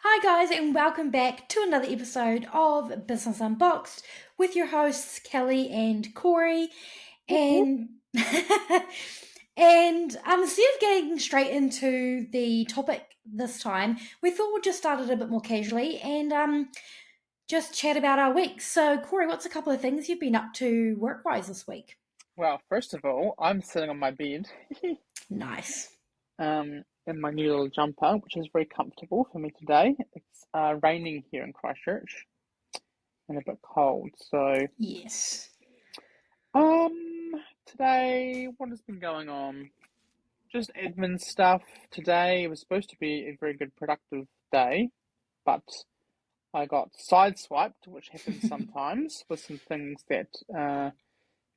Hi, guys, and welcome back to another episode of Business Unboxed with your hosts, Kelly and Corey. Whoop, whoop. And instead of getting straight into the topic this time, we thought we'd just start it a bit more casually and just chat about our week. So, Corey, what's a couple of things you've been up to work-wise this week? Well, first of all, I'm sitting on my bed Nice. in my new little jumper, which is very comfortable for me today. It's raining here in Christchurch and a bit cold. So, Yes. today, what has been going on? Just admin stuff. Today was supposed to be a very good, productive day, but I got sideswiped, which happens sometimes, with some things that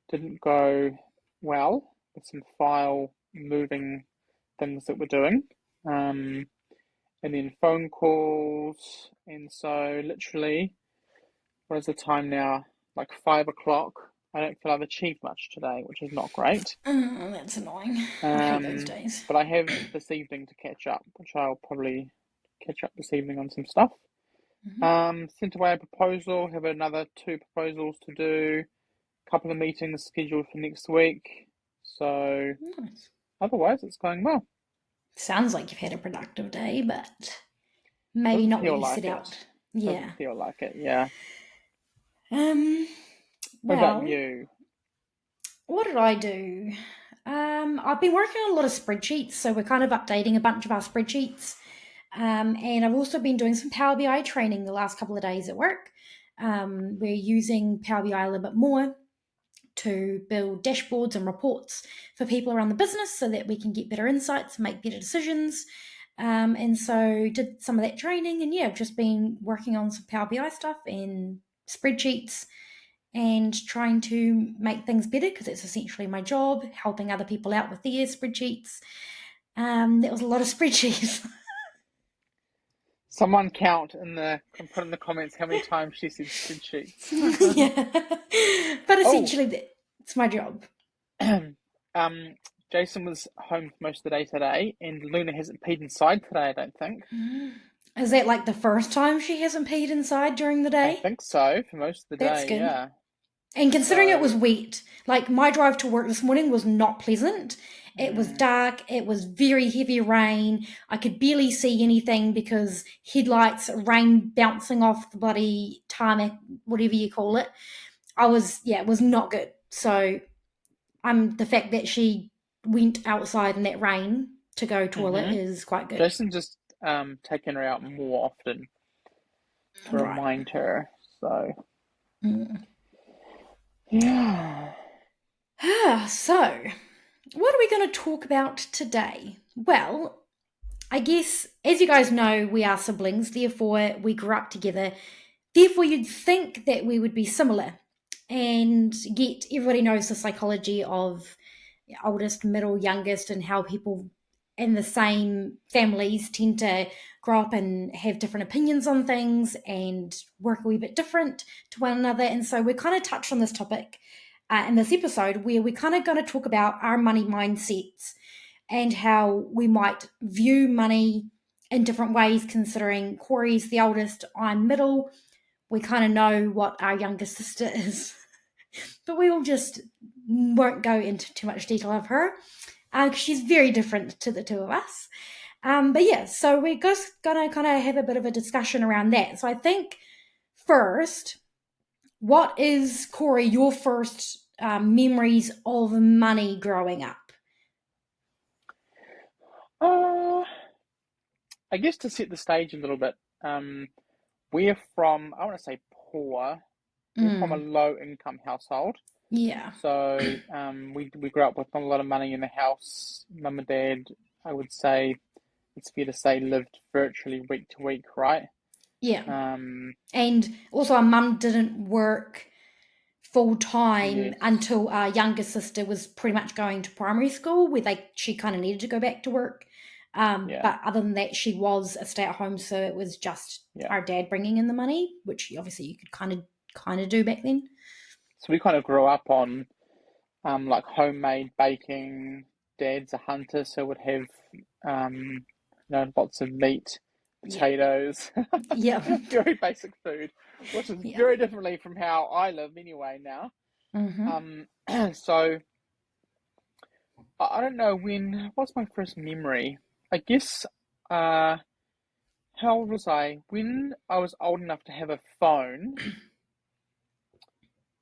didn't go well, with some file moving things that we're doing. And then phone calls. And so, literally, what is the time now? Like 5 o'clock. I don't feel I've achieved much today, which is not great. Oh, that's annoying. I hate those Um, days. but I have this evening to catch up, which I'll probably catch up this evening on some stuff. Mhm. Sent away a proposal, have another two proposals to do, a couple of meetings scheduled for next week. So Nice. otherwise, it's going well. Sounds like you've had a productive day, but maybe Doesn't not what feel you set like it. out. Doesn't Yeah. feel like it, yeah. Um, What about well, you? what did I do? I've been working on a lot of spreadsheets, so we're kind of updating a bunch of our spreadsheets. And I've also been doing some Power BI training the last couple of days at work. We're using Power BI a little bit more to build dashboards and reports for people around the business so that we can get better insights and make better decisions. And so did some of that training, and yeah, I've just been working on some Power BI stuff and spreadsheets and trying to make things better because it's essentially my job, helping other people out with their spreadsheets. That was a lot of spreadsheets. Someone count in the and put in the comments how many times she said spreadsheets. Yeah, but Oh, essentially, it's my job. um, Jason was home for most of the day today, and Luna hasn't peed inside today, I don't think. Is that like the first time she hasn't peed inside during the I day? think so for most of the That's day, good. yeah. And considering it was So, wet, like my drive to work this morning was not pleasant. It was mm, dark, it was very heavy rain. I could barely see anything because headlights, rain bouncing off the bloody tarmac, whatever you call it. Yeah, it was not good. So the fact that she went outside in that rain to go toilet hmm is quite good. Jason just taking her out more often to Right. remind her. So, Mm. yeah. So, what are we going to talk about today? Well, I guess, as you guys know, we are siblings, therefore, we grew up together. Therefore, you'd think that we would be similar. And yet, everybody knows the psychology of oldest, middle, youngest, and how people in the same families tend to grow up and have different opinions on things and work a wee bit different to one another. And so, we're kind of touched on this topic in this episode where we're kind of going to talk about our money mindsets and how we might view money in different ways, considering Corey's the oldest, I'm middle. We kind of know what our younger sister is, but we will just won't go into too much detail of her because she's very different to the two of us. But yeah, so we're just gonna kind of have a bit of a discussion around that. So I think first, what is Corey your first memories of money growing up? Uh, I guess to set the stage a little bit, um, we're from, I want to say poor, we're from a Mm, low income household. yeah. So we grew up with not a lot of money in the house. Mum and dad, I would say, it's fair to say, lived virtually week to week, right? Yeah. Um, And also, our mum didn't work full time yes, until our younger sister was pretty much going to primary school, where she kind of needed to go back to work. yeah, But other than that, she was a stay at home, so it was just yeah. our dad bringing in the money, which obviously you could kind of do back then. So we kind of grew up on like homemade baking. Dad's a hunter, so would have lots of meat Yeah. potatoes, Yeah. very basic food, which is Yeah. very differently from how I live anyway now. Mm-hmm. Um, so I don't know what's my first memory? I guess, uh, how old was I? When I was old enough to have a phone,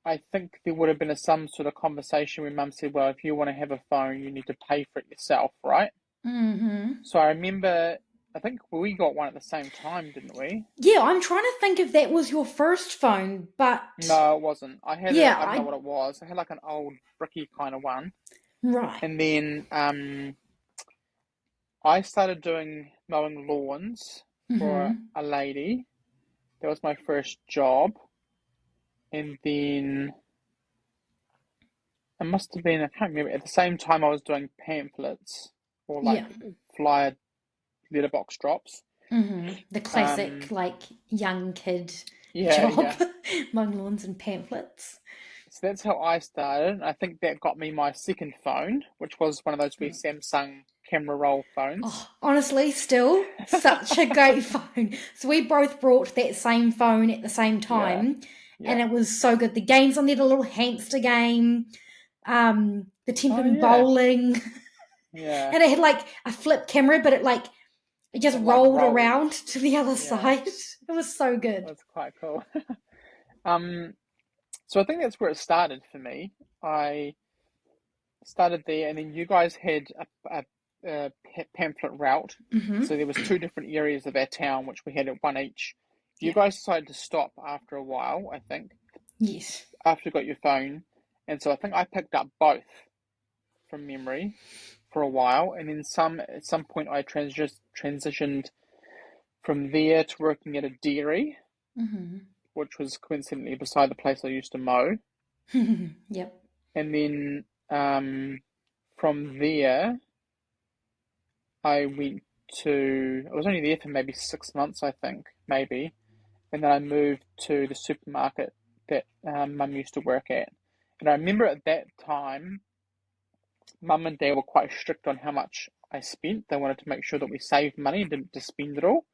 I think there would have been some sort of conversation where mum said, well, if you want to have a phone, you need to pay for it yourself, right? Mm-hmm. So I remember, I think we got one at the same time, didn't we? Yeah, I'm trying to think if that was your first phone, but No, it wasn't. yeah, I don't know I what it was. I had like an old bricky kind of one. right. And then I started doing mowing lawns for Mm-hmm. a lady. That was my first job. And then it must have been, I can't remember, at the same time I was doing pamphlets or like Yeah. flyer letterbox drops. Mm-hmm. The classic Um, like young kid yeah, job, yeah. mowing lawns and pamphlets. So that's how I started. I think that got me my second phone, which was one of those wee Samsung camera roll phones. Oh, honestly, still such a great phone. So we both brought that same phone at the same Yeah, time, and yeah. it was so good. The games on there, the little hamster game, the Oh, Tempin yeah, bowling, yeah. and it had like a flip camera, but it just It like rolled rolled. around to the other Yeah, side. It was so good. that's quite cool. Um, so I think that's where it started for me. I started there, and then you guys had a pamphlet route. Mm-hmm. So there was two different areas of our town, which we had at one each. You Yeah. guys decided to stop after a while, I think, Yes. after you got your phone, and so I think I picked up both from memory for a while, and then some at some point I transitioned from there to working at a dairy, Mm-hmm. which was coincidentally beside the place I used to mow, Yep. and then from there I went I was only there for maybe 6 months, I think, maybe. And then I moved to the supermarket that Mum used to work at. And I remember at that time, Mum and Dad were quite strict on how much I spent. They wanted to make sure that we saved money and didn't just spend it all.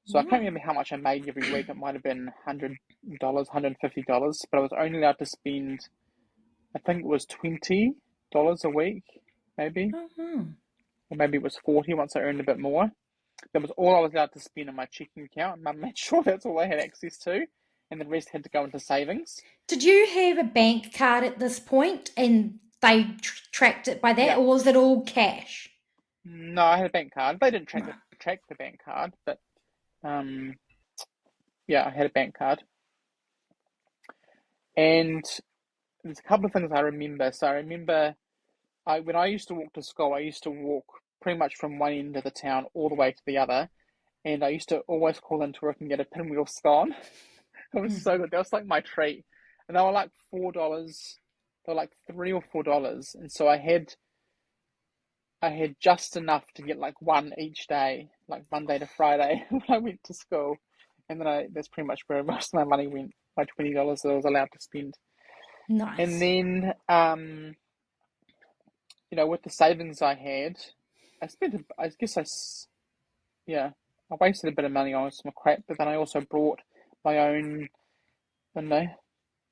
So I can't Right. remember how much I made every week. It might have been $100, $150, but I was only allowed to spend, I think it was $20 a week, maybe, Oh, or maybe it was 40 once I earned a bit more. That was all I was allowed to spend on my checking account. Mum made sure that's all I had access to, and the rest had to go into savings. did you have a bank card at this point and they tracked it by that, Yeah, or was it all cash? no, I had a bank card. They didn't Right. track the bank card, but um, yeah, I had a bank card, and there's a couple of things I remember. So I remember when I used to walk to school, I used to walk pretty much from one end of the town all the way to the other, and I used to always call into work and get a pinwheel scone. It was so Mhm. good. That was like my treat. And they were like $4. They were like $3 or $4. And so I had just enough to get like one each day, like Monday to Friday when I went to school. And then that's pretty much where most of my money went, my $20 that I was allowed to spend. And Nice. then with the savings I had, I spent I guess yeah, I wasted a bit of money on some crap, but then I also brought my own, I don't know,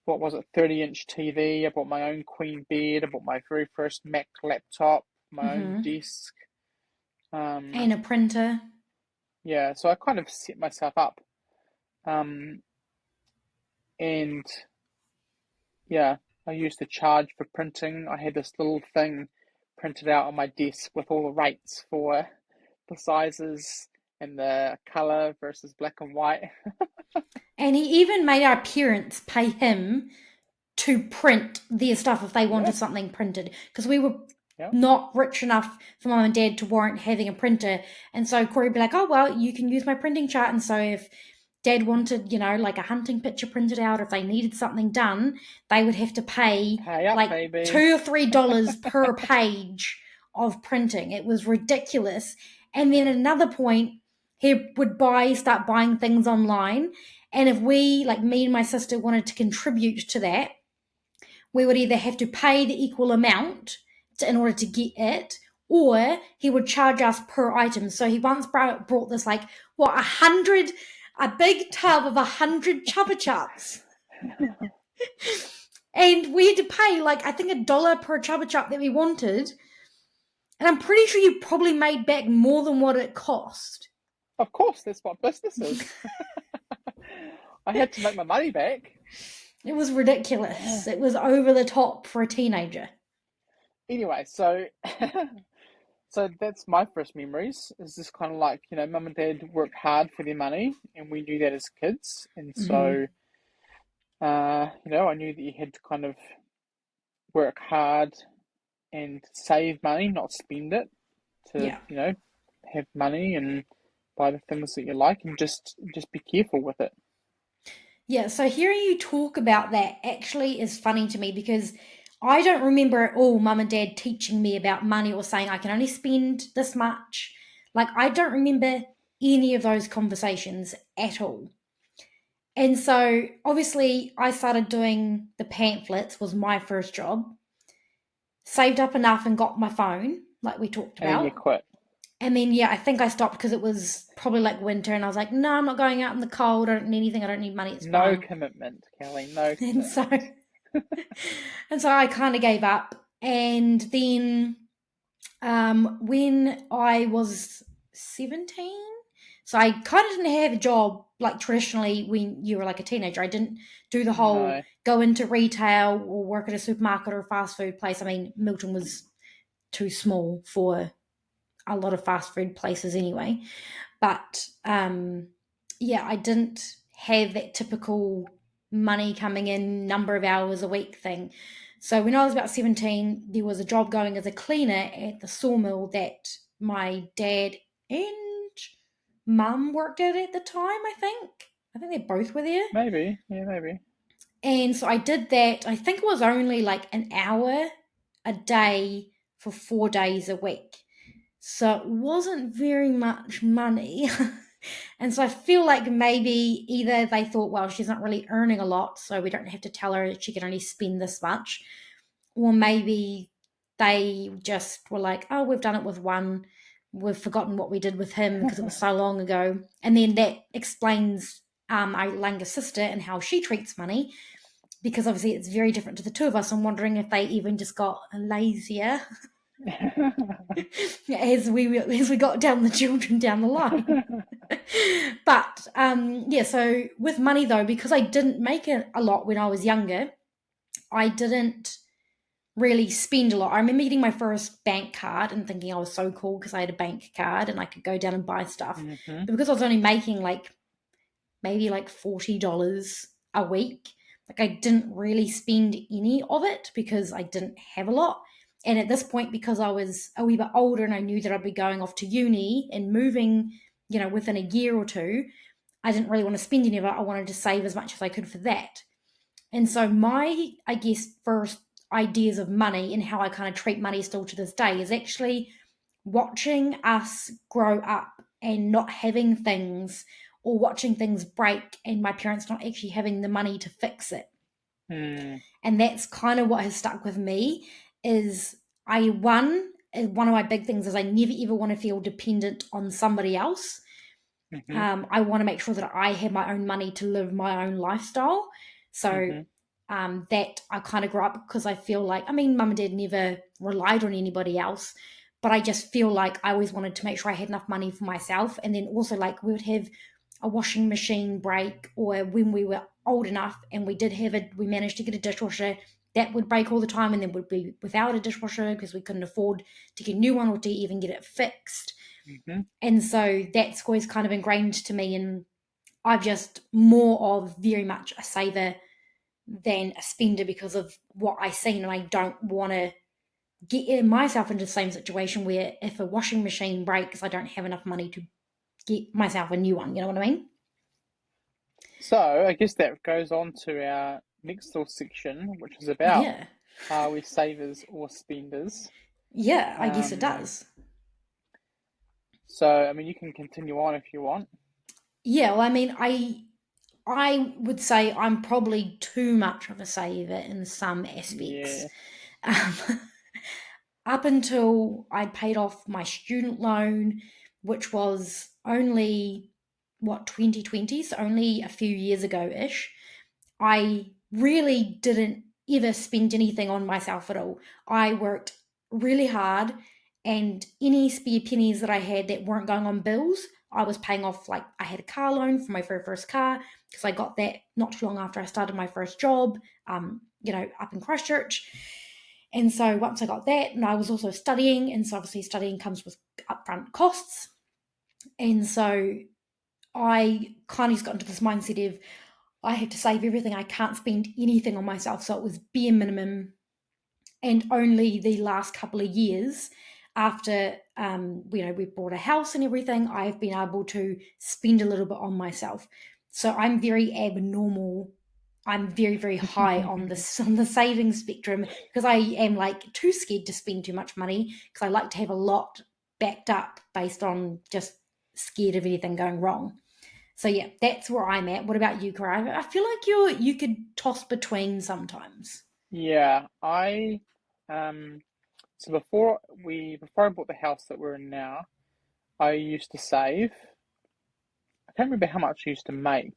what was it, 30-inch TV. I bought my own queen bed. I bought my very first Mac laptop, my own Hmm. desk. Um, And a printer. yeah, so I kind of set myself up. Um, and yeah, I used to charge for printing. I had this little thing printed out on my desk with all the rates for the sizes and the color versus black and white. And he even made our parents pay him to print their stuff if they Yeah, wanted something printed because we were yeah. not rich enough for mum and dad to warrant having a printer. And so Corey would be like, oh, well, you can use my printing chart. And so if dad wanted, like a hunting picture printed out, if they needed something done, they would have to pay Pay up, like baby. $2 or $3 per page of printing. It was ridiculous. And then Yeah, at another point, he would start buying things online. And if we, like me and my sister, wanted to contribute to that, we would either have to pay the equal amount in order to get it, or he would charge us per item. So he once brought this like what 100, a big tub of 100 Chupa Chups. And we had to pay like I think $1 per Chupa Chup that we wanted. And I'm pretty sure you probably made back more than what it cost. Of course, that's what business is. I had to make my money back. It was ridiculous. It was over the top for a teenager. Anyway, so so that's my first memories. Is this kind of like, mum and dad worked hard for their money, and we knew that as kids, and Mm-hmm. so I knew that you had to kind of work hard and save money, not spend it, to Yeah. have money and buy the things that you like, and just be careful with it. Yeah, so hearing you talk about that actually is funny to me because I don't remember at all mum and dad teaching me about money or saying I can only spend this much. Like, I don't remember any of those conversations at all. And so obviously I started doing the pamphlets was my first job, saved up enough and got my phone, like we talked And then you about. quit. And then, yeah, I think I stopped because it was probably like winter and I was like, no, I'm not going out in the cold. I don't need anything. I don't need money. It's No fine. commitment, Kelly. No And so commitment. and so I kind of gave up. And then when I was 17, so I kind of didn't have a job like traditionally when you were like a teenager. I didn't do the whole No, go into retail or work at a supermarket or a fast food place. I mean, Milton was too small for a lot of fast food places anyway. But yeah, I didn't have that typical money coming in, number of hours a week thing. So when I was about 17, there was a job going as a cleaner at the sawmill that my dad and mum worked at the time, I think. I think they both were there. maybe. Yeah, maybe. And so I did that. I think it was only like an hour a day for 4 days a week. So it wasn't very much money. And so I feel like maybe either they thought, well, she's not really earning a lot, so we don't have to tell her that she can only spend this much. Or maybe they just were like, oh, we've done it with one. We've forgotten what we did with him because it was so long ago. And then that explains our younger sister and how she treats money because obviously it's very different to the two of us. I'm wondering if they even just got lazier as we got down the children down the line. But yeah, so with money though, because I didn't make it a lot when I was younger, I didn't really spend a lot. I remember getting my first bank card and thinking I was so cool because I had a bank card and I could go down and buy stuff. Hmm. But because I was only making like maybe like $40 a week, like I didn't really spend any of it because I didn't have a lot. And at this point, because I was a wee bit older and I knew that I'd be going off to uni and moving, within a year or two, I didn't really want to spend any of it. I wanted to save as much as I could for that. And so my, I guess, first ideas of money and how I kind of treat money still to this day is actually watching us grow up and not having things or watching things break and my parents not actually having the money to fix it. Hmm. And that's kind of what has stuck with me is one of my big things is I never ever want to feel dependent on somebody else. Hmm. I want to make sure that I have my own money to live my own lifestyle. So Hmm. that I kind of grew up because I feel like, I mean, mum and dad never relied on anybody else, but I just feel like I always wanted to make sure I had enough money for myself. And then also, like, we would have a washing machine break, or when we were old enough and we did have it, we managed to get a dishwasher that would break all the time and then would be without a dishwasher because we couldn't afford to get a new one or to even get it fixed. Hmm. And so that's always kind of ingrained to me. And I'm just more of very much a saver than a spender because of what I seen, and I don't want to get myself into the same situation where if a washing machine breaks, I don't have enough money to get myself a new one. You know what I mean? So I guess that goes on to our next little section, which is about Yeah. are we savers or spenders? Yeah, I guess it Um, does. so I mean, you can continue on if you want. Yeah, well, I mean, I would say I'm probably too much of a saver in some aspects. Yeah. Um, up until I'd paid off my student loan, which was only, 2020, so only a few years ago ish, I really didn't ever spend anything on myself at all. I worked really hard, and any spare pennies that I had that weren't going on bills, I was paying off. Like, I had a car loan for my very first car because I got that not too long after I started my first job, up in Christchurch. And so once I got that, and I was also studying, and so obviously studying comes with upfront costs. And so I kind of just got into this mindset of I had to save everything. I can't spend anything on myself. So it was bare minimum. And only the last couple of years after, we bought a house and everything, I've been able to spend a little bit on myself. So I'm very abnormal. I'm very, very high on the savings spectrum because I am like too scared to spend too much money because I like to have a lot backed up based on just scared of anything going wrong. So yeah, that's where I'm at. What about you, Cara? I feel like you could toss between sometimes. Yeah, um so before I bought the house that we're in now, I used to save. I can't remember how much I used to make,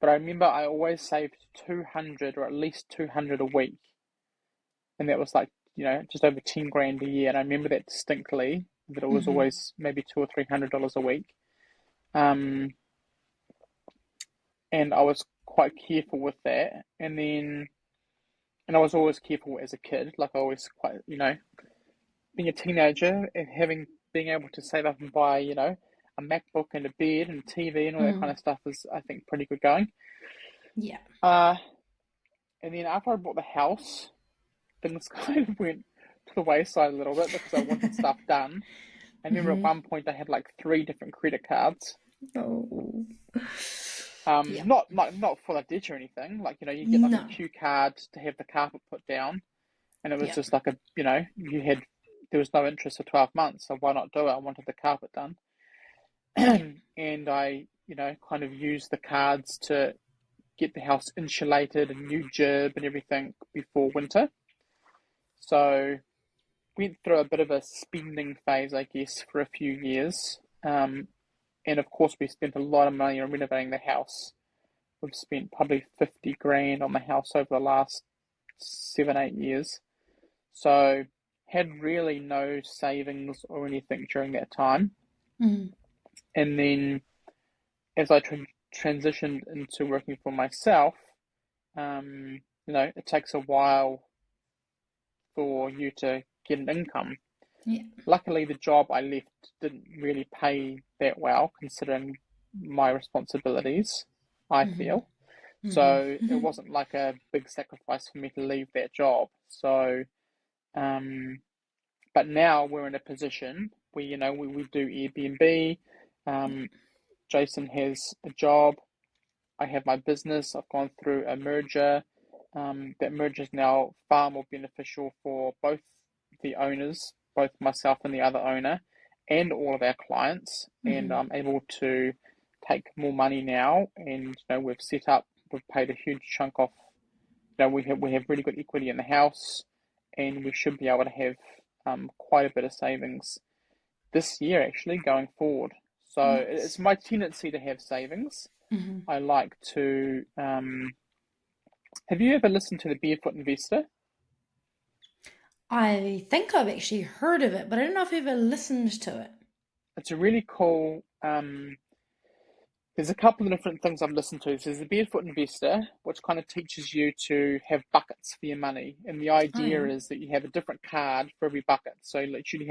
but I remember I always saved 200 or at least 200 a week. And that was like, just over 10 grand a year. And I remember that distinctly, that it was Mm-hmm. always maybe $200 or $300 a week. Um, and I was quite careful with that. And I was always careful as a kid, like I always quite, being a teenager and being able to save up and buy, a MacBook and a bed and TV and all that kind Mm. of stuff is, I think, pretty good going. Yeah. Uh, and then after I bought the house, things kind of went to the wayside a little bit because I wanted stuff done. I remember at Mm-hmm. one point I had like three different credit cards. Oh. Yeah. Not full of debt or anything. Like, you get like a No. Q card to have the carpet put down, and it was Yeah. just like there was no interest for 12 months, so why not do it? I wanted the carpet done, Yeah. and I, kind of used the cards to get the house insulated and new gerb and everything before winter. So went through a bit of a spending phase, I guess, for a few years. And of course, we spent a lot of money on renovating the house. We've spent probably 50 grand on the house over the last 7, 8 years. So had really no savings or anything during that time. Mm. And then as I transitioned into working for myself, it takes a while for you to get an income. Yeah. Luckily, the job I left didn't really pay that well, considering my responsibilities, I Mm-hmm. feel. So it Mm-hmm. wasn't like a big sacrifice for me to leave that job. So, um, but now we're in a position where, we do Airbnb. Um, Jason has a job. I have my business. I've gone through a merger. That merger is now far more beneficial for both the owners, both myself and the other owner, and all of our clients. And Mm-hmm. I'm able to take more money now. And we've paid a huge chunk off. We have really good equity in the house, and we should be able to have quite a bit of savings this year actually going forward. So it's Nice. my tendency to have savings. Mm-hmm. I like to. Have you ever listened to the Barefoot Investor? I think I've actually heard of it, but I don't know if I've ever listened to it. It's a really cool. There's a couple of different things I've listened to. There's the Barefoot Investor, which kind of teaches you to have buckets for your money, and the Oh idea yeah. is that you have a different card for every bucket. So literally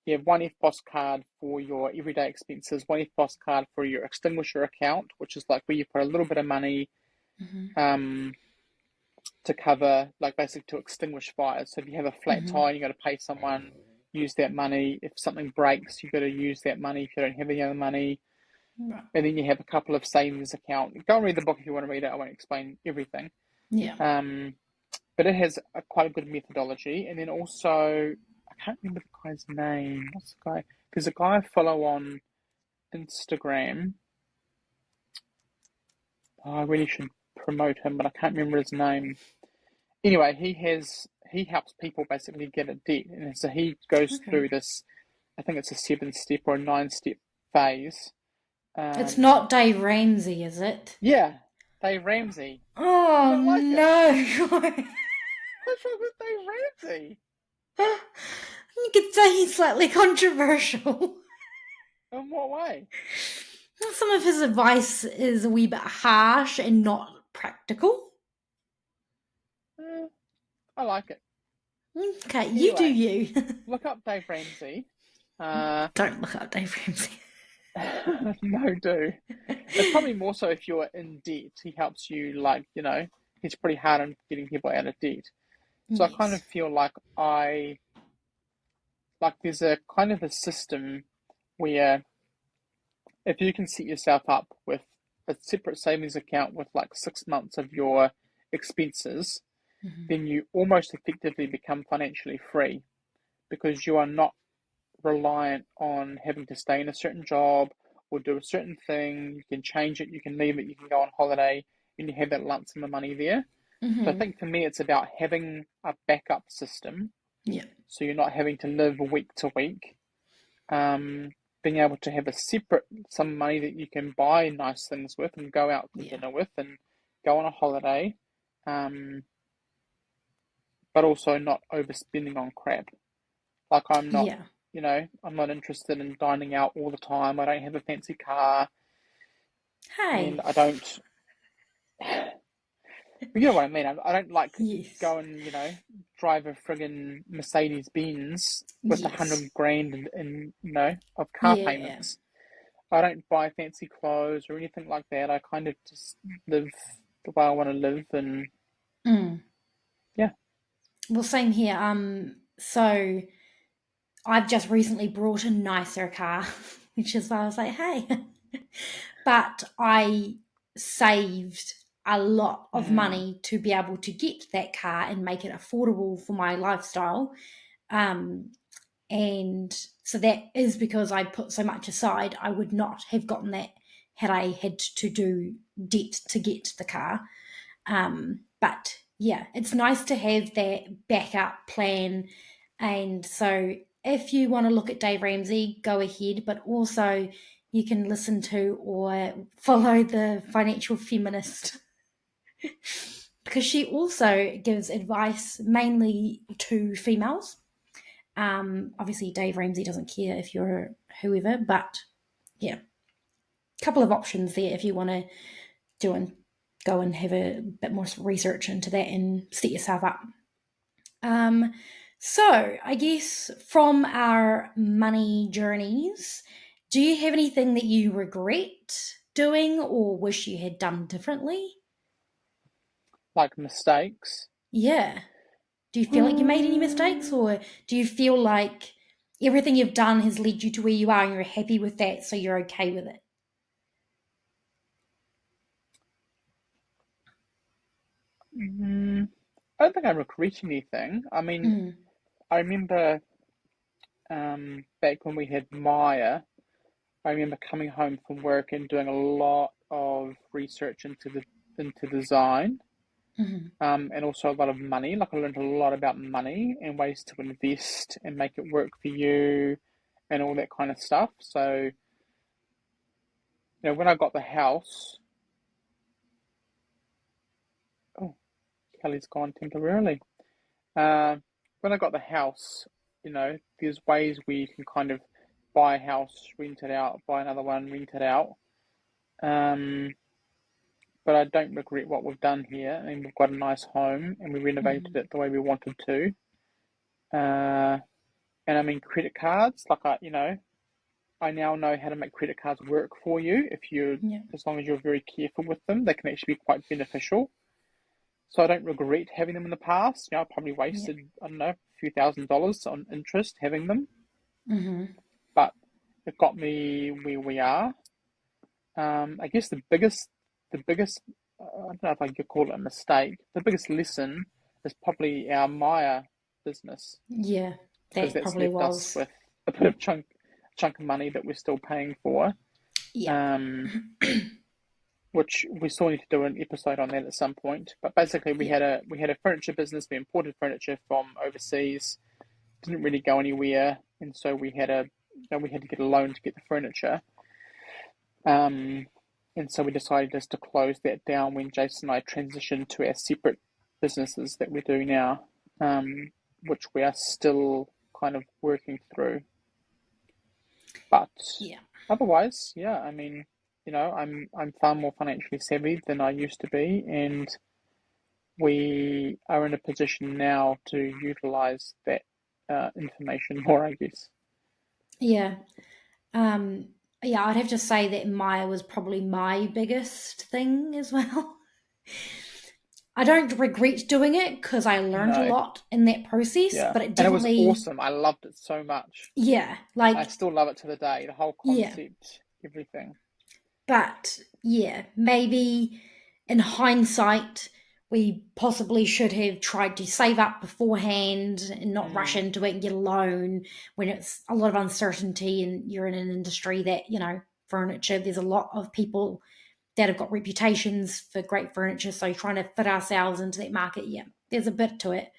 you have one FBOS card for your everyday expenses, one FBOS card for your extinguisher account, which is like where you put a little bit of money Mm-hmm. um, to cover, like basically to extinguish fires. So if you have a flat Mm-hmm. tire, you got to pay someone, use that money. If something breaks, you got to use that money if you don't have any other money. Right. And then you have a couple of savings account. Go and read the book if you want to read it. I won't explain everything. Yeah. Um, but it has quite a good methodology. And then also, I can't remember the guy's name. What's the guy? There's a guy I follow on Instagram. Oh, I really should promote him, but I can't remember his name. Anyway, he helps people basically get a debt, and so he goes Okay. through this. I think it's a 7 step or a 9 step phase. It's Um, not Dave Ramsey, is it? yeah, Dave Ramsey. You Oh don't like him? no. What's wrong with Dave Ramsey? You could say he's slightly controversial. In what way? Some of his advice is a wee bit harsh and not practical. Eh, I like it. Okay, you do Anyway, you. look up Dave Ramsey. Uh, Don't look up Dave Ramsey. no, do. It's probably more so if you're in debt. He helps you, like, he's pretty hard on getting people out of debt. So I kind Yes. of feel like there's a kind of a system where if you can set yourself up with a separate savings account with like 6 months of your expenses, Mhm. then you almost effectively become financially free because you are not reliant on having to stay in a certain job or do a certain thing. You can change it, you can leave it, you can go on holiday, and you have that lump sum of money there. So I Mhm. think for me, it's about having a backup system Yeah. so you're not having to live week to week. Um, Being able to have a separate some money that you can buy nice things with and go out to Yeah. dinner with and go on a holiday, um, but also not overspending on crap. Like Yeah. I'm not interested in dining out all the time. I don't have a fancy car, Hey. and I don't. You know what I mean? I don't like Yes. go and drive a friggin' Mercedes Benz with a Yes. hundred grand of car Yeah. payments. I don't buy fancy clothes or anything like that. I kind of just live the way I want to live, and Mm. yeah. Well, same here. So I've just recently brought a nicer car, which is why I was like, hey. But I saved a lot of Mm, money to be able to get that car and make it affordable for my lifestyle. Um, and so that is because I put so much aside. I would not have gotten that had I had to do debt to get the car. But yeah, it's nice to have that backup plan. And so if you want to look at Dave Ramsey, go ahead, but also you can listen to or follow the financial feminist because she also gives advice mainly to females. Obviously, Dave Ramsey doesn't care if you're whoever, but yeah, a couple of options there if you want to do and go and have a bit more research into that and set yourself up. Um, so, I guess from our money journeys, do you have anything that you regret doing or wish you had done differently? like mistakes. Yeah. Do you feel like you made any mistakes Mm, or do you feel like everything you've done has led you to where you are and you're happy with that, so you're okay with it? mm, I don't think I regret anything. I mean, Mm, I remember back when we had Maya. I remember coming home from work and doing a lot of research into design, mhm, and also a lot of money. Like I learned a lot about money and ways to invest and make it work for you, and all that kind of stuff. So when I got the house, oh, Kelly's gone temporarily. Uh, when I got the house, there's ways where you can kind of buy a house, rent it out, buy another one, rent it out. Um, but I don't regret what we've done here. I mean, we've got a nice home and we renovated mhm. it the way we wanted to. Uh, and I mean, credit cards, like I now know how to make credit cards work for you Yeah, as long as you're very careful with them, they can actually be quite beneficial. So I don't regret having them in the past. I probably yeah. wasted, I don't know, a few $1,000s on interest having them, Mhm. but it got me where we are. I guess the biggest, I don't know if I could call it a mistake. The biggest lesson is probably our Maya business Yeah, because that that's probably left us was. with a bit of chunk of money that we're still paying for. Yep. Um, which we still need to do an episode on that at some point. But basically, Yeah. we had a furniture business. We imported furniture from overseas. Didn't really go anywhere, and so we had to get a loan to get the furniture. Um, and so we decided just to close that down when Jason and I transitioned to our separate businesses that we do now, which we are still kind of working through. But Yeah. otherwise, yeah, I mean, I'm far more financially savvy than I used to be, and we are in a position now to utilize that information more, I guess. Yeah. Um, yeah, I'd have to say that Maya was probably my biggest thing as well. I don't regret doing it because I learned a No, lot in that process, yeah, but it and it was definitely, awesome. I loved it so much. yeah, I like, still love it to the day. The whole yeah. concept, everything. But yeah, maybe in hindsight, we possibly should have tried to save up beforehand and not rush Mm, into it and get a loan when it's a lot of uncertainty and you're in an industry that, furniture, there's a lot of people that have got reputations for great furniture. So trying to fit ourselves into that market, yeah, there's a bit to it.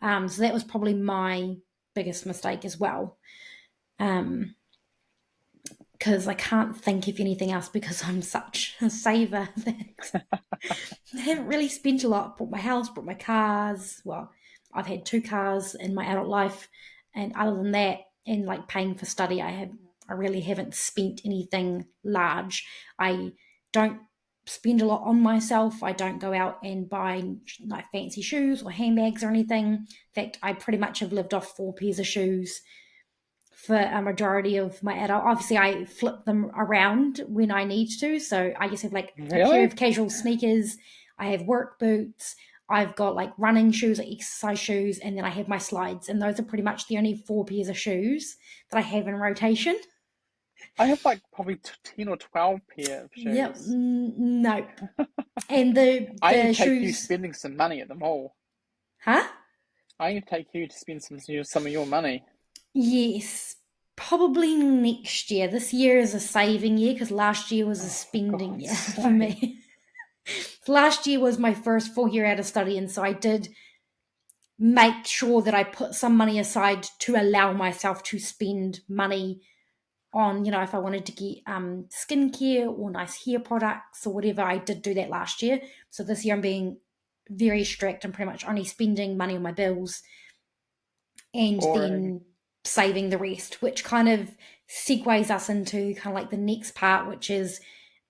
So that was probably my biggest mistake as well. Um, because I can't think of anything else because I'm such a saver that I haven't really spent a lot. Bought my house, bought my cars. Well, I've had two cars in my adult life, and other than that, and like paying for study, I really haven't spent anything large. I don't spend a lot on myself. I don't go out and buy like fancy shoes or handbags or anything. In fact, I pretty much have lived off four pairs of shoes for a majority of my adult. Obviously, I flip them around when I need to. So I just have like a pair really? of casual sneakers. I have work boots. I've got like running shoes, like exercise shoes, and then I have my slides. And those are pretty much the only four pairs of shoes that I have in rotation. I have like probably 10 or 12 pair of Yep, shoes. no. And the I need the to take you shoes, spending some money at the mall. huh? I need to take you to spend some of your money. Yes, probably next year. This year is a saving year because last year was a Oh, for spending God's year for sake. me. Last year was my first full year out of study, and so I did make sure that I put some money aside to allow myself to spend money on, if I wanted to get skincare or nice hair products or whatever. I did do that last year. So this year I'm being very strict and pretty much only spending money on my bills and Boring. then saving the rest, which kind of segues us into kind of like the next part, which is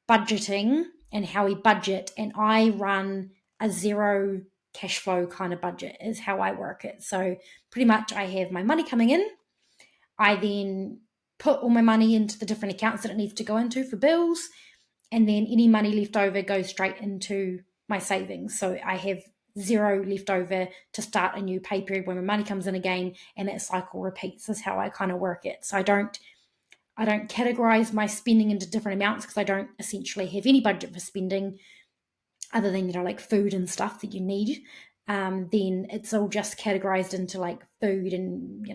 budgeting and how we budget. And I run a zero cash flow kind of budget, is how I work it. So pretty much I have my money coming in. I then put all my money into the different accounts that it needs to go into for bills. And then any money left over goes straight into my savings. So I have zero left over to start a new pay period when my money comes in again, and that cycle repeats. Is how I kind of work it. So I don't categorize my spending into different amounts because I don't essentially have any budget for spending other than, like food and stuff that you need. Then it's all just categorized into like food and,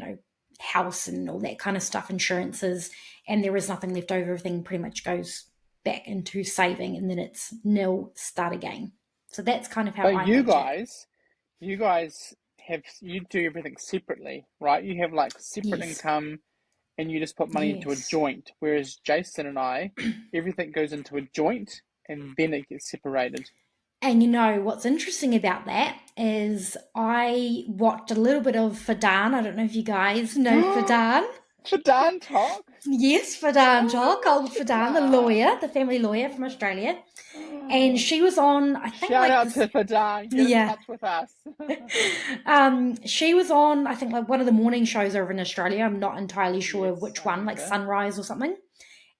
house and all that kind of stuff, insurances, and there is nothing left over. Everything pretty much goes back into saving and then it's nil, start again. So that's kind of how But I budget. you guys you do everything separately, right? You have like separate Yes. income and you just put money into a Yes. joint. Whereas Jason and I, everything goes into a joint and then it gets separated. And what's interesting about that is I watched a little bit of Fadan. I don't know if you guys know Fadan. Fadan talk? Yes, Fadan Talk, Oh, old Fadan, the Fadan. lawyer, the family lawyer from Australia. And she was on, I think, Shout like out this, to Fadan. Get in yeah. touch with us. She was on, I think, like one of the morning shows over in Australia. I'm not entirely sure Yes, which I one, like remember. Sunrise or something.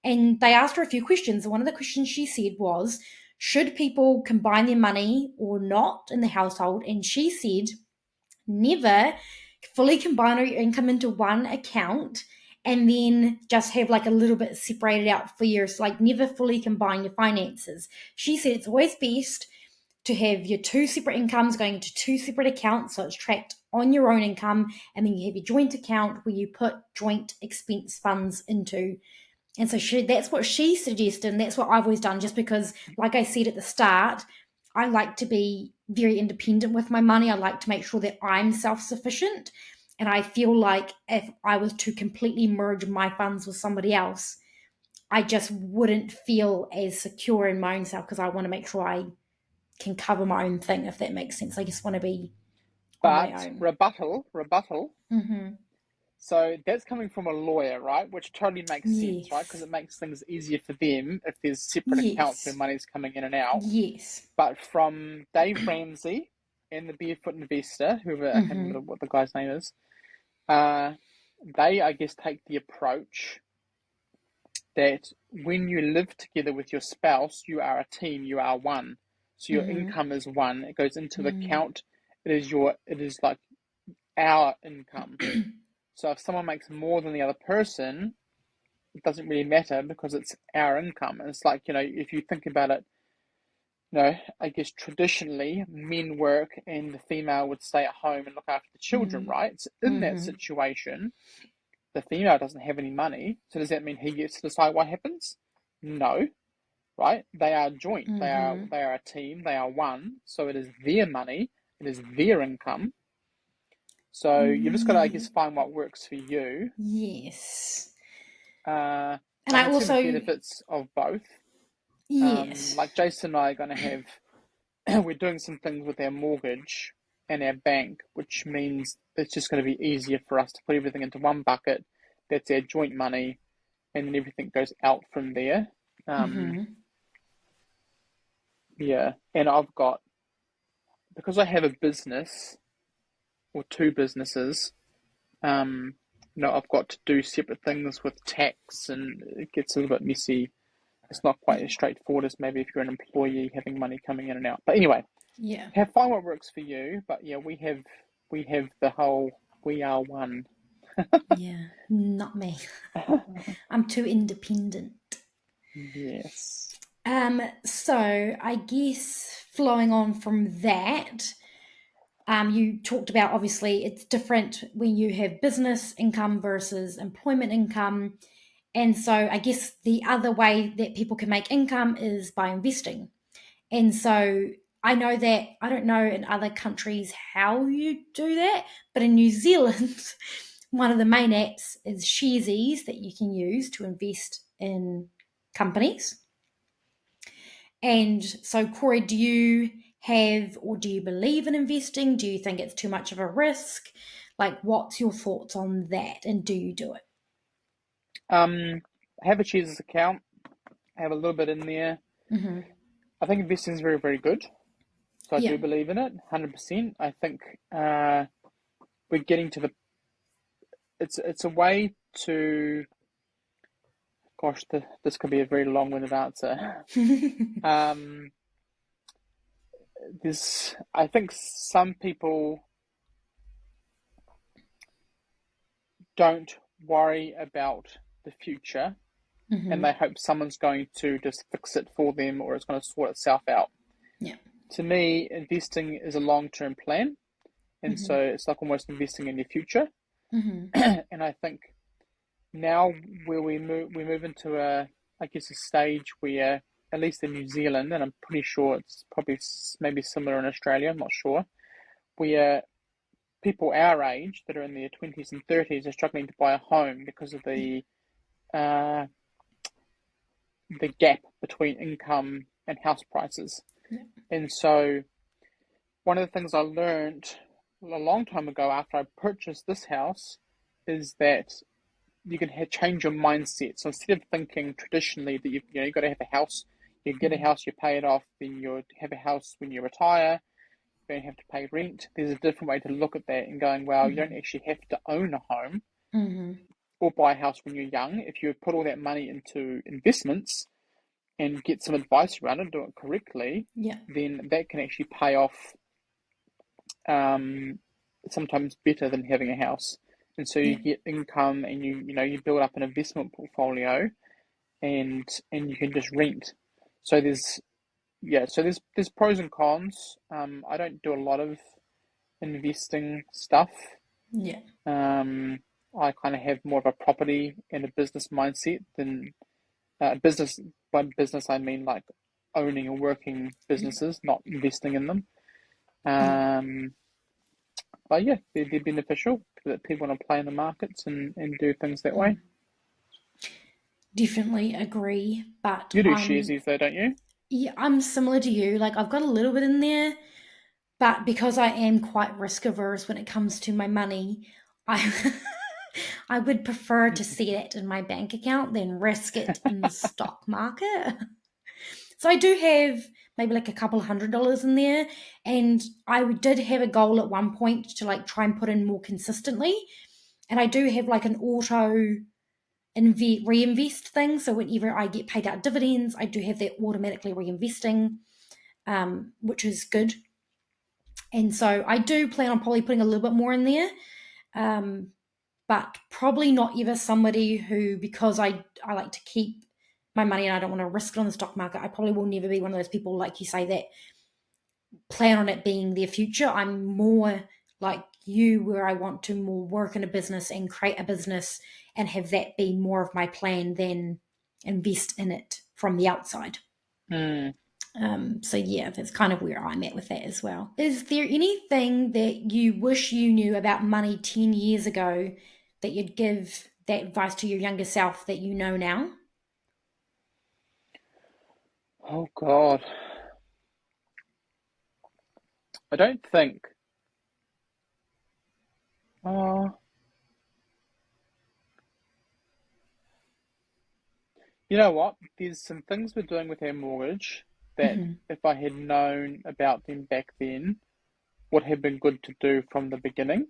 And they asked her a few questions. And one of the questions she said was, should people combine their money or not in the household? And she said, never fully combine all your income into one account and then just have like a little bit separated out for yours. Like never fully combine your finances. She said it's always best to have your two separate incomes going into two separate accounts so it's tracked on your own income, and then you have your joint account where you put joint expense funds into. And so that's what she suggested, and that's what I've always done, just because, like I said at the start, I like to be very independent with my money. I like to make sure that I'm self sufficient. And I feel like if I was to completely merge my funds with somebody else, I just wouldn't feel as secure in my own self, because I want to make sure I can cover my own thing, if that makes sense. I just want to be on my But own. rebuttal. Mm-hmm. So that's coming from a lawyer, right? Which totally makes sense, right? Because Yes. it makes things easier for them if there's separate accounts where Yes. money's coming in and out. Yes. But from Dave Ramsey and the Barefoot Investor, whoever, I can't Mm-hmm. remember what the guy's name is, uh, they, I guess, take the approach that when you live together with your spouse, you are a team, you are one. So your Mm-hmm. income is one. It goes into the Mm-hmm. account. It is like our income. So if someone makes more than the other person, it doesn't really matter because it's our income. And it's like, if you think about it, I guess traditionally men work and the female would stay at home and look after the children, Mm-hmm. right? So in that Mm-hmm. situation, the female doesn't have any money. So does that mean he gets to decide what happens? No, right? They are joint. They are Mm-hmm. they are a team. They are one. So it is their money. It is their income. So you just got to, I guess, find what works for you. Yes. And I I can see the also, benefits of both. yes. Like Jason and I are going to have, we're doing some things with our mortgage and our bank, which means it's just going to be easier for us to put everything into one bucket. That's our joint money, and then everything goes out from there. Um, Mm-hmm. yeah, and I've got, because I have a business or two businesses, um, I've got to do separate things with tax, and it gets a little bit messy. It's not quite Yeah. as straightforward as maybe if you're an employee having money coming in and out. But anyway, Yeah. find what works for you. But yeah, we have the whole we are one. Yeah. Not me. I'm too independent. Yes. So I guess flowing on from that, you talked about, obviously it's different when you have business income versus employment income. And so I guess the other way that people can make income is by investing. And so I know that, I don't know in other countries how you do that, but in New Zealand, one of the main apps is Sharesies that you can use to invest in companies. And so, Corey, do you have, or do you believe in investing? Do you think it's too much of a risk? Like, what's your thoughts on that? And do you do it? I have a Cheers account. I have a little bit in there. Mm-hmm. I think investing is very, very good. So I Yeah. do believe in it, 100%. I think we're getting to the. It's a way to. Gosh, this could be a very long-winded answer. Um, I think some people don't worry about the future and Mm-hmm. they hope someone's going to just fix it for them or it's going to sort itself out. Yeah. To me, investing is a long-term plan, and Mm-hmm. so it's like almost investing in your future. Mm-hmm. And I think now where we move into I guess a stage where at least in New Zealand, and I'm pretty sure it's probably maybe similar in Australia, I'm not sure, where people our age that are in their 20s and 30s are struggling to buy a home because of Yeah. uh, the gap between income and house prices. Yeah. And so one of the things I learned a long time ago after I purchased this house is that you can change your mindset. So instead of thinking traditionally that you've got to have a house, you get a Mm-hmm. house, you pay it off, then you have a house when you retire, you don't have to pay rent. There's a different way to look at that and going, well, you don't Mm-hmm. actually have to own a home Mm-hmm. or buy a house when you're young. If you put all that money into investments and get some advice around it, do it correctly, Yeah. then that can actually pay off um, sometimes better than having a house. And so you Yeah. get income and you build up an investment portfolio and you can just rent. So there's pros and cons. I don't do a lot of investing stuff. Yeah. Um, I kind of have more of a property and a business mindset than business. By business, I mean like owning and working Yeah. businesses, not investing in them. Yeah. Um, but yeah, they're beneficial that people want to play in the markets and do things that way. Mm. Definitely agree. But You do sharesies though, don't you? yeah, I'm similar to you. Like I've got a little bit in there, but because I am quite risk averse when it comes to my money, I I would prefer to see it in my bank account than risk it in the stock market. So I do have maybe like a couple $100 in there, and I did have a goal at one point to like try and put in more consistently. And I do have like an auto reinvest thing. So whenever I get paid out dividends, I do have that automatically reinvesting, which is good. And so I do plan on probably putting a little bit more in there, um, but probably not ever somebody who, because I like to keep my money and I don't want to risk it on the stock market, I probably will never be one of those people, like you say, that plan on it being their future. I'm more like you, where I want to more work in a business and create a business and have that be more of my plan than invest in it from the outside. Mm. So yeah, that's kind of where I'm at with that as well. Is there anything that you wish you knew about money 10 years ago that you'd give that advice to your younger self that you know now? Oh God, I don't think. Oh, you know what? There's some things we're doing with our mortgage that Mm-hmm. if I had known about them back then, would have been good to do from the beginning.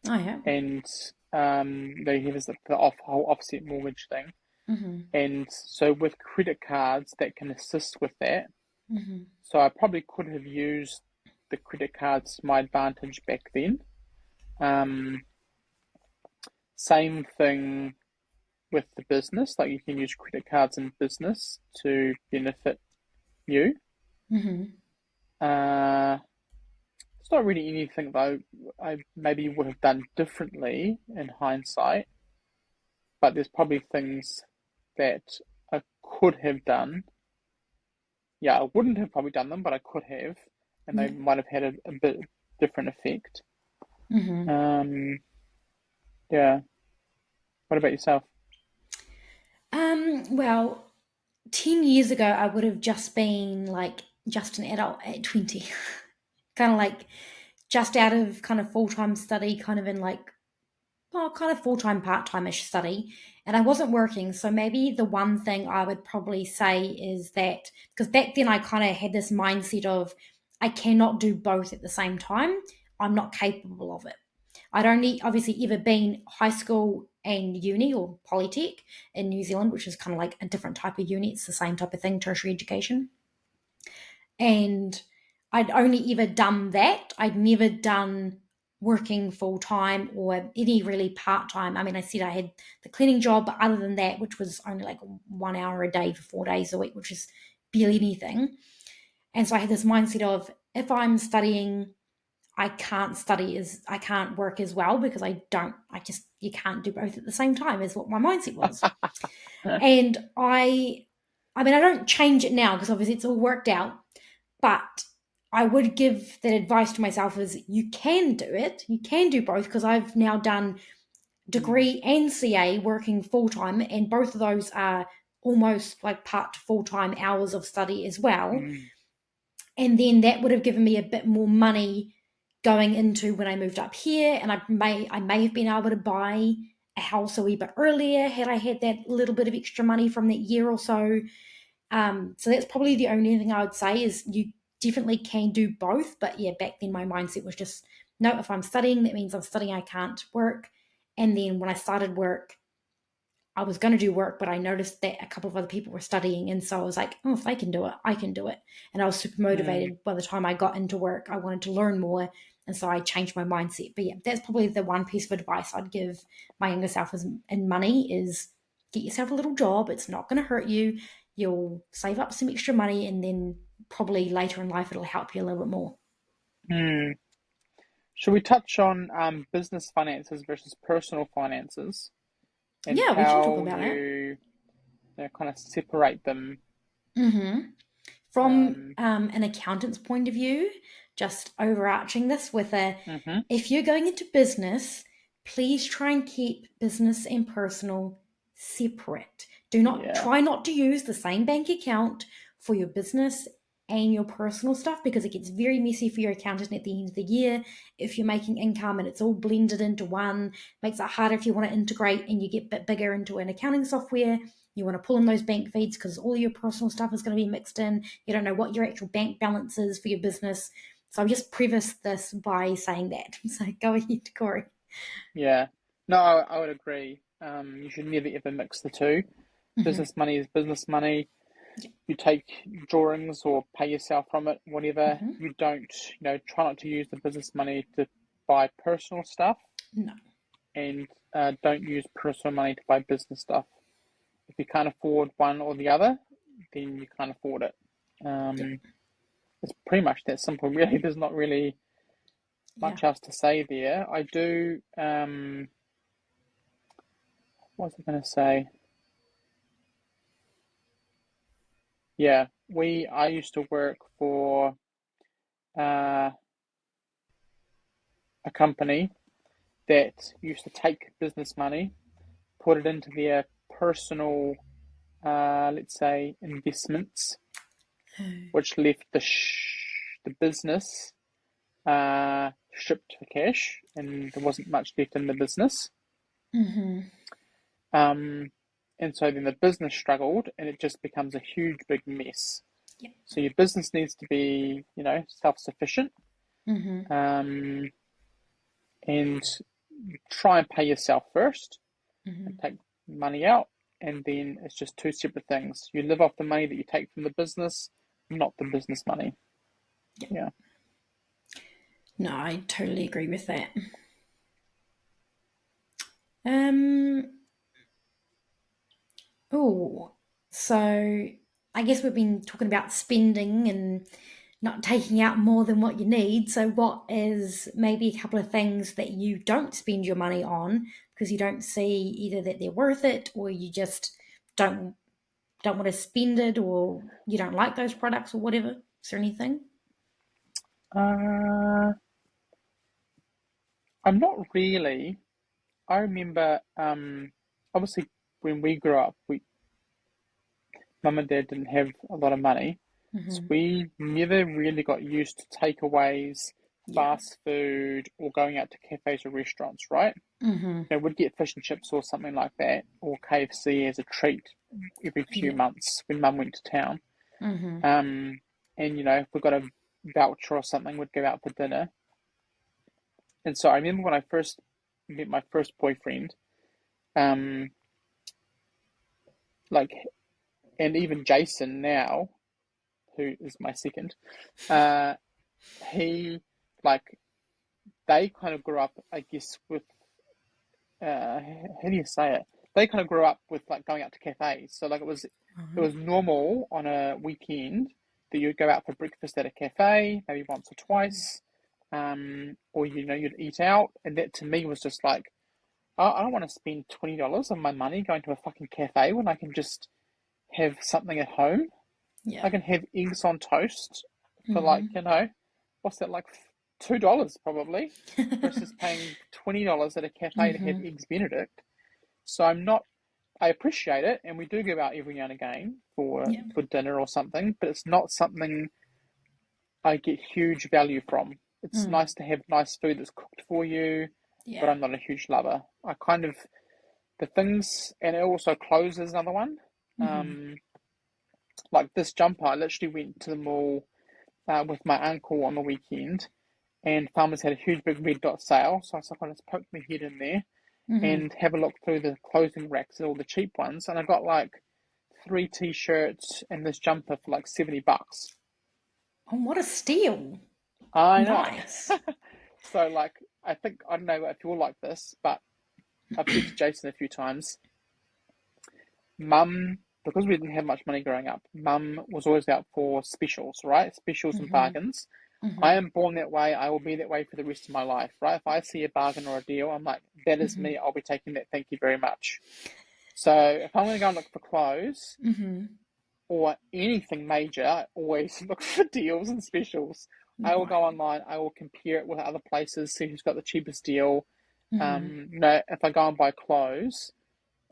Oh yeah. And they have the whole offset mortgage thing. Mm-hmm. And so with credit cards, that can assist with that. Mm-hmm. So I probably could have used the credit cards to my advantage back then. Um, Same thing with the business, like you can use credit cards in business to benefit you. Mm-hmm. Uh, it's not really anything though I maybe would have done differently in hindsight, but there's probably things that I could have done. Yeah, I wouldn't have probably done them, but I could have, and they Yeah. might have had a bit different effect. Mm-hmm. Um, yeah. What about yourself? Well, 10 years ago, I would have just been like just an adult at 20, kind of like just out of kind of full time study, kind of in like, well, kind of full time, part time ish study. And I wasn't working. So maybe the one thing I would probably say is that, because back then I kind of had this mindset of I cannot do both at the same time. I'm not capable of it. I'd only obviously ever been high school and uni or polytech in New Zealand, which is kind of like a different type of uni. It's the same type of thing, tertiary education. And I'd only ever done that. I'd never done working full time or any really part time. I mean, I said I had the cleaning job, but other than that, which was only like 1 hour a day for 4 days a week, which is barely anything. And so I had this mindset of if I'm studying, I can't study as I can't work as well because I just you can't do both at the same time is what my mindset was. And I mean I don't change it now because obviously it's all worked out, but I would give that advice to myself is you can do it. You can do both because I've now done Mm, degree and CA working full time and both of those are almost like part to full time hours of study as well. mm, And then that would have given me a bit more money going into when I moved up here, and I may have been able to buy a house a wee bit earlier had I had that little bit of extra money from that year or so. So that's probably the only thing I would say is you definitely can do both. But yeah, back then my mindset was just no, if I'm studying, that means I'm studying, I can't work. And then when I started work, I was going to do work, but I noticed that a couple of other people were studying. And so I was like, oh, if they can do it, I can do it. And I was super mm, motivated by the time I got into work. I wanted to learn more. And so I changed my mindset. But yeah, that's probably the one piece of advice I'd give my younger self in money is get yourself a little job. It's not going to hurt you. You'll save up some extra money and then probably later in life it'll help you a little bit more. mm. Should we touch on business finances versus personal finances and Yeah, we can talk how about that. kind of separate them. Mm-hmm. From Um, an accountant's point of view, just overarching this with a, hmm if you're going into business, please try and keep business and personal separate. Do not yeah, try not to use the same bank account for your business and your personal stuff because it gets very messy for your accountant at the end of the year. If you're making income and it's all blended into one, makes it harder if you want to integrate and you get a bit bigger into an accounting software. You want to pull in those bank feeds because all your personal stuff is going to be mixed in. You don't know what your actual bank balance is for your business. So I'll just preface this by saying that. So go ahead, Corey. yeah. No, I would agree. You should never ever mix the two. Mm-hmm. Business money is business money. Yeah. You take drawings or pay yourself from it, whatever. Mm-hmm. You don't, try not to use the business money to buy personal stuff, No. and don't use personal money to buy business stuff. If you can't afford one or the other, then you can't afford it. Yeah. It's pretty much that simple, really. There's not really Yeah. much else to say there. I do, what was I going to say? Yeah, I used to work for uh, a company that used to take business money, put it into their personal, let's say, investments, which left the business shipped for cash, and there wasn't much left in the business. Mm-hmm. Um, and so then the business struggled, and it just becomes a huge, big mess. Yeah. So your business needs to be, self-sufficient, Mm-hmm. um, and try and pay yourself first, Mm-hmm. and take money out, and then it's just two separate things. You live off the money that you take from the business, not the business money. Yeah. Yeah. No, I totally agree with that. Um. Oh, so I guess we've been talking about spending and not taking out more than what you need. So, what is maybe a couple of things that you don't spend your money on because you don't see either that they're worth it or you just don't don't want to spend it or you don't like those products or whatever? Is there anything? Uh, I'm not really. I remember, obviously, when we grew up, mum and dad didn't have a lot of money, so Hmm. we never really got used to takeaways, Yeah. fast food, or going out to cafes or restaurants, right? Hmm. We'd get fish and chips or something like that, or KFC as a treat every few Yeah. months when mum went to town. Hmm. Um, and if we got a voucher or something, we'd go out for dinner. And so I remember when I first met my first boyfriend, um, like, and even Jason now, who is my second, uh, he, like, they kind of grew up, I guess, with, how do you say it? They kind of grew up with like going out to cafes. So like it was normal on a weekend that you'd go out for breakfast at a cafe, maybe once or twice, or you'd eat out, and that to me was just like, I don't want to spend $20 of my money going to a fucking cafe when I can just have something at home. Yeah. I can have eggs on toast for like, Hmm. what's that, like $2 probably, versus paying $20 at a cafe to have Hmm. eggs Benedict. So I appreciate it, and we do go out every now and again for Yeah. dinner or something, but it's not something I get huge value from. It's Mm. nice to have nice food that's cooked for you, but Yeah. I'm not a huge lover. I kind of the things, and it also clothes is another one. Hmm. Um, like this jumper, I literally went to the mall with my uncle on the weekend, and Farmers had a huge big red dot sale. So I was like, I'll just poke my head in there Hmm. and have a look through the clothing racks and all the cheap ones. And I got like three t-shirts and this jumper for like $70. Oh, what a steal! I know. Nice. So like, I don't know if you're like this, but I've said to Jason a few times, Mum, because we didn't have much money growing up, Mum was always out for specials, right? Specials and Hmm. bargains. I Hmm. am born that way. I will be that way for the rest of my life, right? If I see a bargain or a deal, I'm like, that is Hmm. me. I'll be taking that. Thank you very much. So if I'm going to go and look for clothes Mm-hmm. or anything major, I always look for deals and specials. I will go Right. online. I will compare it with other places, see who's got the cheapest deal. Mm-hmm. If I go and buy clothes,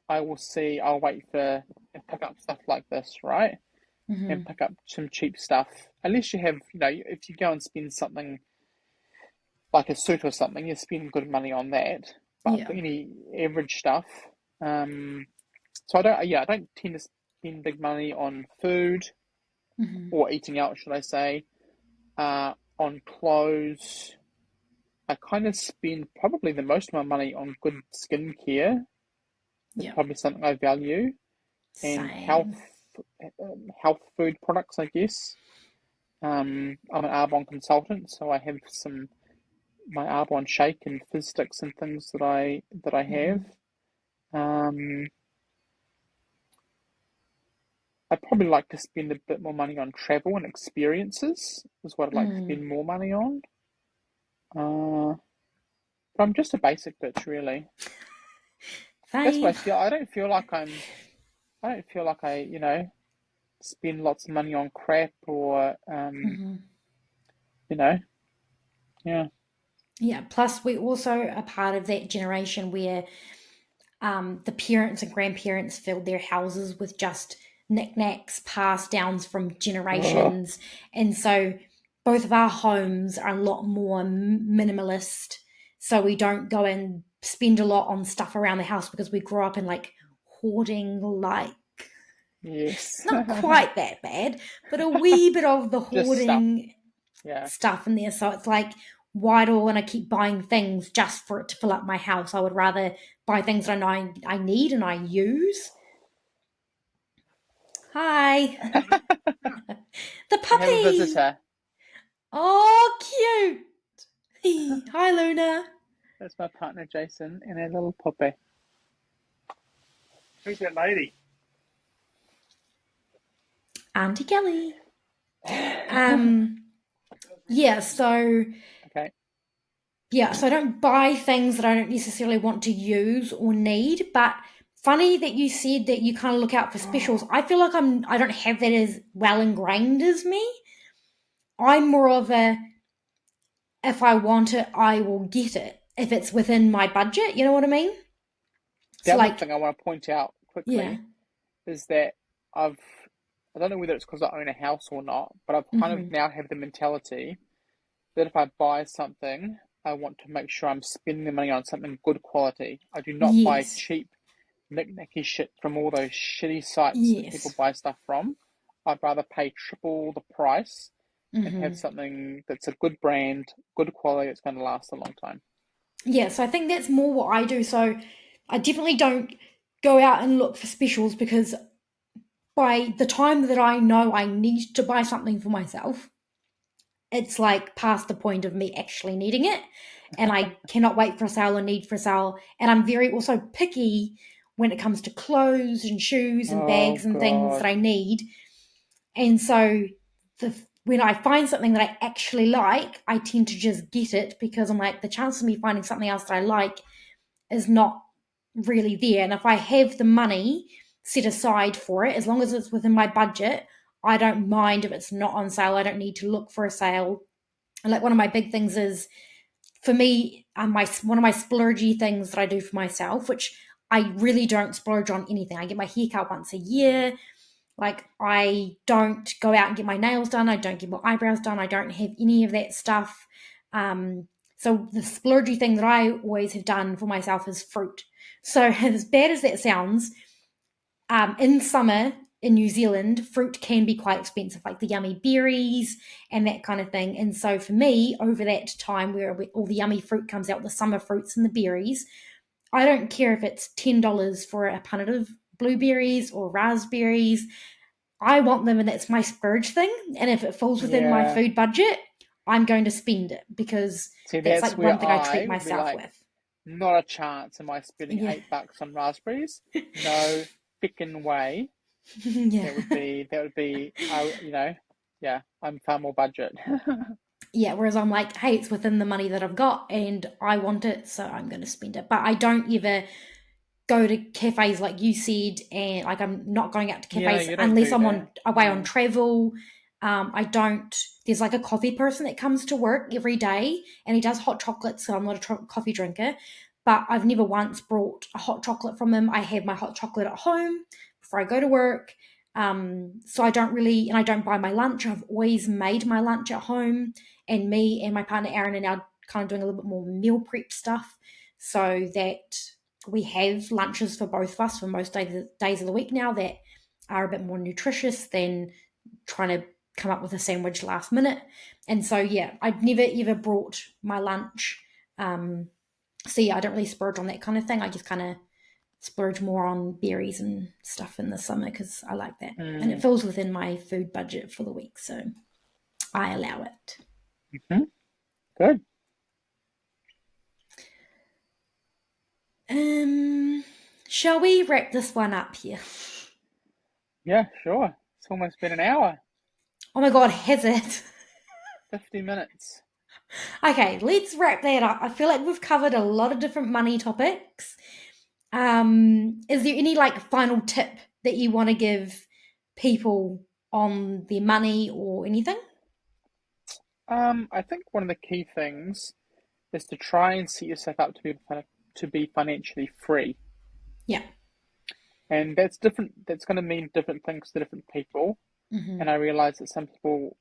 I will see. I'll wait for and pick up stuff like this, right? Mm-hmm. And pick up some cheap stuff. Unless you have, if you go and spend something like a suit or something, you spend good money on that. But Yeah. for any average stuff, um, so I don't, yeah, I don't tend to spend big money on food Mm-hmm. or eating out, should I say. On clothes, I kind of spend probably the most of my money on good skincare. Is Yeah. probably something I value, and Same. health food products, I guess. I'm an Arbonne consultant, so I have my Arbonne shake and fizz sticks and things that I have. Mm-hmm. Um, I'd probably like to spend a bit more money on travel and experiences. Is what I'd like to Mm. spend more money on. Uh, but I'm just a basic bitch, really. That's what I Same. feel. I don't feel like I spend lots of money on crap or Mm-hmm. you know, yeah. Yeah. Plus, we also are part of that generation where the parents and grandparents filled their houses with just knickknacks passed downs from Ugh, generations. And so both of our homes are a lot more minimalist. So we don't go and spend a lot on stuff around the house because we grew up in like hoarding, like yes. not quite that bad, but a wee bit of the Just stuff. hoarding Yeah. stuff in there. So it's like, why do I want to keep buying things just for it to fill up my house? I would rather buy things that I know I need and I use. Hi, the We have a puppy. visitor. Oh, cute. Hi, Luna. That's my partner Jason and our little puppy. Who's that lady? Auntie Kelly. Um, yeah, so Okay. I don't buy things that I don't necessarily want to use or need, but funny that you said that you kind of look out for specials. I feel like I don't have that as well ingrained as me. I'm more of a if I want it, I will get it if it's within my budget. You know what I mean? The So other like, thing I want to point out yeah, quickly is that I've I don't know whether it's because I own a house or not, but I've kind of hmm, now have the mentality that if I buy something, I want to make sure I'm spending the money on something good quality. I do not buy yes, cheap knick-knacky shit from all those shitty sites that people yes, buy stuff from. I'd rather pay triple the price and have hmm, something that's a good brand, good quality, that's going to last a long time. yeah. So I think that's more what I do. So I definitely don't go out and look for specials because by the time that I know I need to buy something for myself, it's like past the point of me actually needing it. And I cannot wait for a sale or need for a sale. And I'm very also picky when it comes to clothes and shoes and Oh bags and things that God. I need. And so when I find something that I actually like, I tend to just get it because I'm like, the chance of me finding something else that I like is not really there. And if I have the money set aside for it, as long as it's within my budget, I don't mind if it's not on sale. I don't need to look for a sale. And like one of my big things is for me, my one of my splurgy things that I do for myself, which I really don't splurge on anything. I get my hair cut once a year. Like I don't go out and get my nails done. I don't get my eyebrows done. I don't have any of that stuff. So the splurgy thing that I always have done for myself is fruit. So as bad as that sounds, in summer in New Zealand, fruit can be quite expensive, like the yummy berries and that kind of thing. And so for me, over that time where all the yummy fruit comes out, the summer fruits and the berries, I don't care if it's $10 for a punnet of blueberries or raspberries. I want them, and that's my splurge thing. And if it falls within my Yeah. food budget, I'm going to spend it because See, that's that's like one where thing I treat I would be myself like, with. not a chance am I spending Yeah. $8 on raspberries. No freaking way. Yeah. Yeah, I'm far more budget. Yeah, whereas I'm like, hey, it's within the money that I've got and I want it, so I'm going to spend it. But I don't ever go to cafes like you said, and like I'm not going out to Yeah, cafes you don't unless do I'm that. on away on No. travel. I don't. There's like a coffee person that comes to work every day, and he does hot chocolate. So I'm not a coffee drinker, but I've never once brought a hot chocolate from him. I have my hot chocolate at home before I go to work. So I don't really, and I don't buy my lunch. I've always made my lunch at home, and me and my partner Aaron are now kind of doing a little bit more meal prep stuff so that we have lunches for both of us for most days of the week now that are a bit more nutritious than trying to come up with a sandwich last minute. And so, yeah, I'd never ever brought my lunch. So, yeah, I don't really splurge on that kind of thing. I just kind of splurge more on berries and stuff in the summer because I like that. And it Mm. falls within my food budget for the week. So I allow it. Hmm. Good. Um, shall we wrap this one up here? Yeah, sure. It's almost been an hour, Oh my God, has it? 50 minutes. Okay, let's wrap that up. I feel like we've covered a lot of different money topics. Is there any like final tip that you want to give people on their money or anything? I think one of the key things is to try and set yourself up to be financially free. Yeah. And that's different. That's going to mean different things to different people. Mm-hmm. And I realize that some people,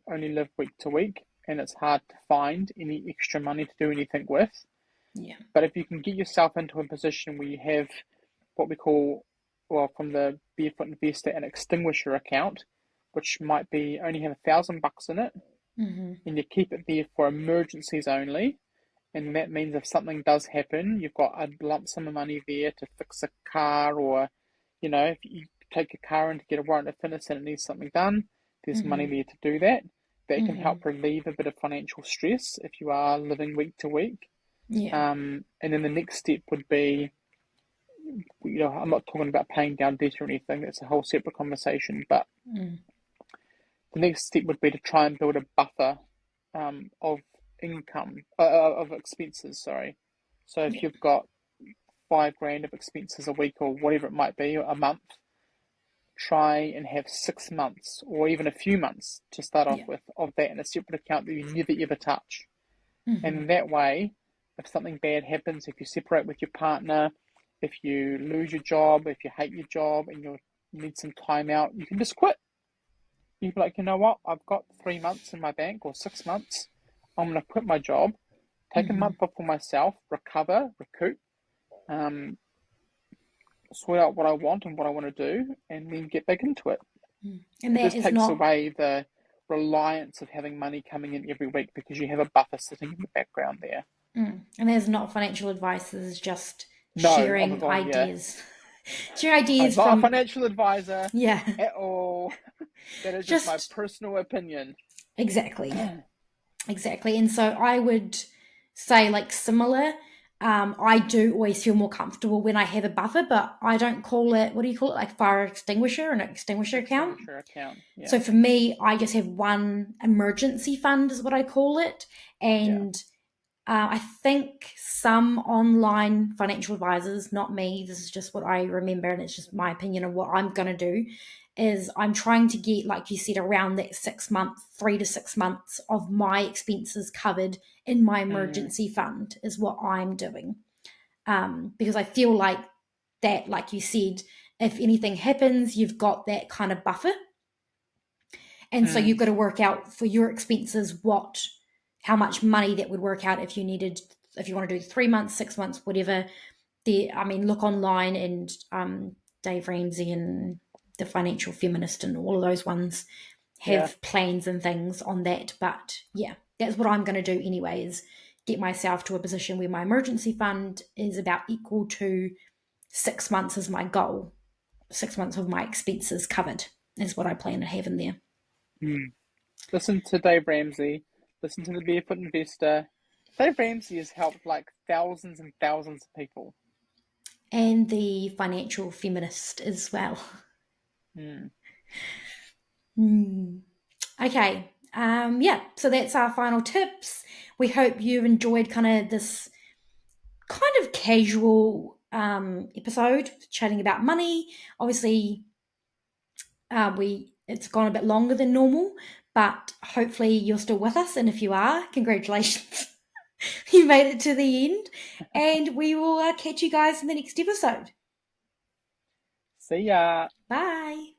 only live week to week, and it's hard to find any extra money to do anything with. Yeah. But if you can get yourself into a position where you have what we call, well, from the Barefoot Investor, an extinguisher account, which might be only have $1,000 in it, Mm-hmm. and you keep it there for emergencies only. And that means if something does happen, you've got a lump sum of money there to fix a car, or, if you take your car in to get a warrant of fitness and it needs something done, there's money Mm-hmm. there to do that. That can Mm-hmm. help relieve a bit of financial stress if you are living week to week. Yeah. And then the next step would be, I'm not talking about paying down debt or anything, that's a whole separate conversation, but Mm. the next step would be to try and build a buffer of income, of expenses, sorry. So if Yeah. you've got 5 grand of expenses a week or whatever it might be, a month, try and have 6 months or even a few months to start off Yeah. with of that in a separate account that you never ever touch. Mm-hmm. And that way, if something bad happens, if you separate with your partner, if you lose your job, if you hate your job and you need some time out, you can just quit. You'd be like, you know what? I've got 3 months in my bank or 6 months. I'm going to quit my job, take a Mm-hmm. month off for myself, recover, recoup, um, sort out what I want and what I want to do, and then get back into it. And It that just is takes not. away the reliance of having money coming in every week because you have a buffer sitting in the background there. And there's not financial advice. This is just No, sharing oh yeah, ideas. Sharing I'm ideas not a from, financial advisor yeah, at all. That is just my just personal opinion. exactly. Exactly. And so I would say, like, similar. I do always feel more comfortable when I have a buffer, but I don't call it, what do you call it? Like fire extinguisher, an extinguisher account. Extinguisher account. Yeah, So for me, I just have one emergency fund, is what I call it. yeah. And I think some online financial advisors, not me, this is just what I remember, and it's just my opinion of what I'm going to do, is I'm trying to get, like you said, around that 6 month, 3 to 6 months of my expenses covered in my Mm, emergency fund, is what I'm doing. Because I feel like that, like you said, if anything happens, you've got that kind of buffer. And so mm, you've got to work out for your expenses how much money that would work out if you needed, if you want to do 3 months, 6 months, whatever. I mean, look online, and Dave Ramsey and the Financial Feminist and all of those ones yeah. have plans and things on that. But yeah, that's what I'm going to do anyway, is get myself to a position where my emergency fund is about equal to 6 months as my goal. 6 months of my expenses covered is what I plan to have in there. Mm. Listen to Dave Ramsey. Listen to the Barefoot Investor. Dave Ramsey has helped like thousands and thousands of people. And the Financial Feminist as well. Mm. Hmm. Okay. Yeah, so that's our final tips. We hope you've enjoyed kind of this kind of casual episode chatting about money. Obviously, it's gone a bit longer than normal, but hopefully you're still with us. And if you are, congratulations. You made it to the end. And we will catch you guys in the next episode. See ya. Bye.